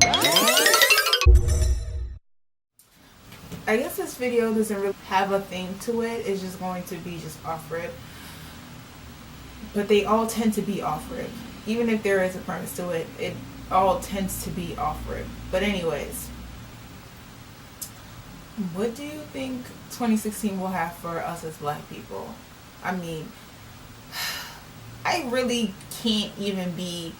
I guess this video doesn't really have a theme to it. It's just going to be just off-rip. But they all tend to be off-rip. Even if there is a premise to it, it all tends to be off-rip. But anyways, what do you think 2016 will have for us as black people? I mean, I really can't even be...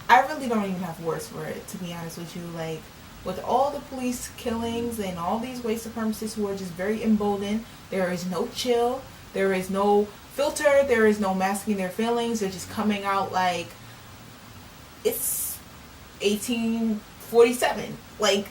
I really don't even have words for it, to be honest with you. Like, with all the police killings and all these white supremacists who are just very emboldened, there is no chill, there is no filter, there is no masking their feelings. They're just coming out like it's 1847. Like,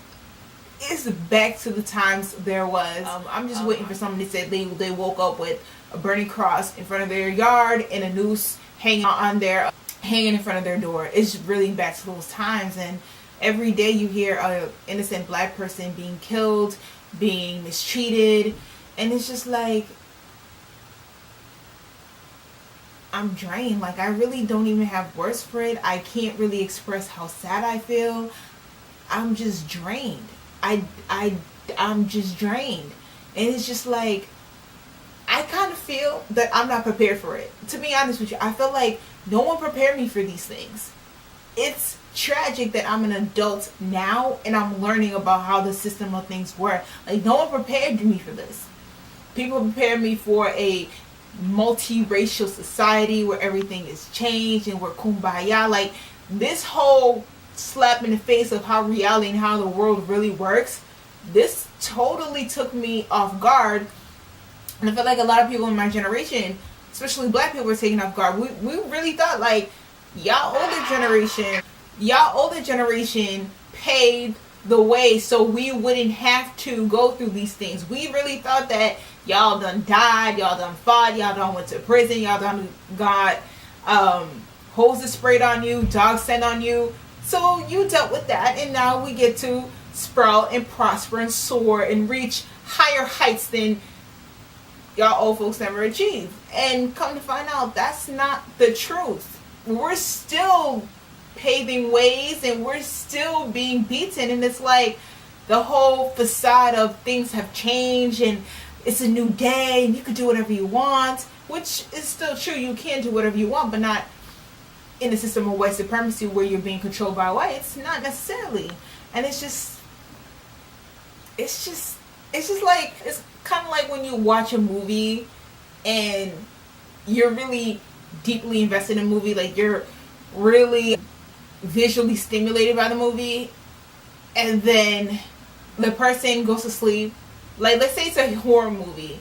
it's back to the times there was. I'm just waiting for somebody to say they woke up with a burning cross in front of their yard and a noose hanging in front of their door. It's really back to those times. And every day you hear an innocent black person being killed, being mistreated, and it's just like, I'm drained. Like, I really don't even have words for it. I can't really express how sad I feel. I'm just drained. I'm just drained. And it's just like, I kind of feel that I'm not prepared for it. To be honest with you, I feel like no one prepared me for these things. It's tragic that I'm an adult now and I'm learning about how the system of things work. Like, no one prepared me for this. People prepared me for a multiracial society where everything is changed and we're kumbaya. Like, this whole slap in the face of how reality and how the world really works, this totally took me off guard. And I feel like a lot of people in my generation, especially black people, were taken off guard. We really thought, like, y'all older generation paved the way so we wouldn't have to go through these things. We really thought that y'all done died, y'all done fought, y'all done went to prison, y'all done got hoses sprayed on you, dogs sent on you. So you dealt with that, and now we get to sprout and prosper and soar and reach higher heights than y'all old folks never achieved. And come to find out, that's not the truth. We're still paving ways and we're still being beaten, and it's like the whole facade of things have changed and it's a new day and you can do whatever you want, which is still true. You can do whatever you want, but not in the system of white supremacy where you're being controlled by whites. Not necessarily. And it's just like, it's kind of like when you watch a movie and you're really deeply invested in a movie, like you're really visually stimulated by the movie, and then the person goes to sleep. Like, let's say it's a horror movie.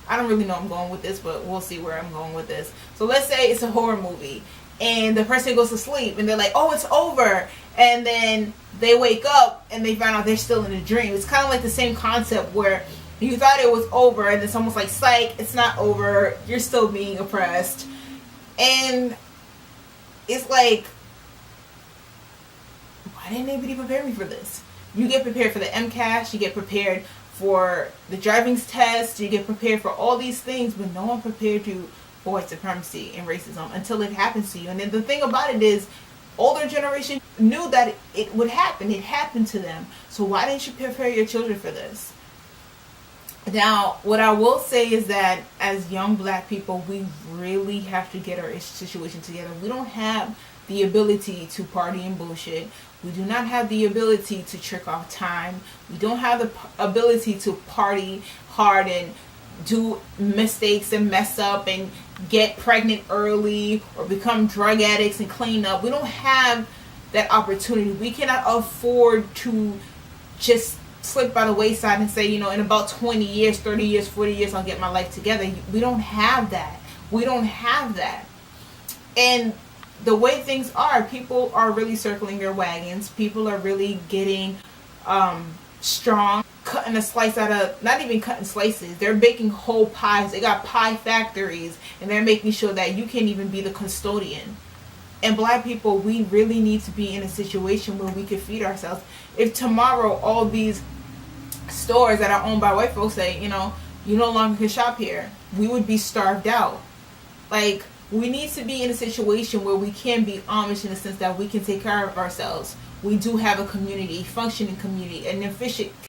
I don't really know I'm going with this, but we'll see where I'm going with this. So let's say it's a horror movie and the person goes to sleep and they're like, oh, it's over, and then they wake up and they find out they're still in a dream. It's kind of like the same concept where you thought it was over and it's almost like, psych, it's not over, you're still being oppressed. And it's like, why didn't anybody prepare me for this? You get prepared for the MCAS, you get prepared for the driving test, you get prepared for all these things, but no one prepared you for white supremacy and racism until it happens to you. And then the thing about it is, older generation knew that it would happen. It happened to them. So why didn't you prepare your children for this? Now, what I will say is that as young black people, we really have to get our situation together. We don't have the ability to party and bullshit. We do not have the ability to trick off time. We don't have the ability to party hard and do mistakes and mess up and get pregnant early or become drug addicts and clean up. We don't have that opportunity. We cannot afford to just slip by the wayside and say, you know, in about 20 years, 30 years, 40 years, I'll get my life together. We don't have that. We don't have that. And the way things are, people are really circling their wagons. People are really getting strong, cutting a slice out of, not even cutting slices, they're baking whole pies. They got pie factories and they're making sure that you can't even be the custodian. And black people, we really need to be in a situation where we can feed ourselves. If tomorrow all these stores that are owned by white folks say, you know, you no longer can shop here, we would be starved out. Like, we need to be in a situation where we can be Amish in the sense that we can take care of ourselves. we do have a community, functioning community, an efficient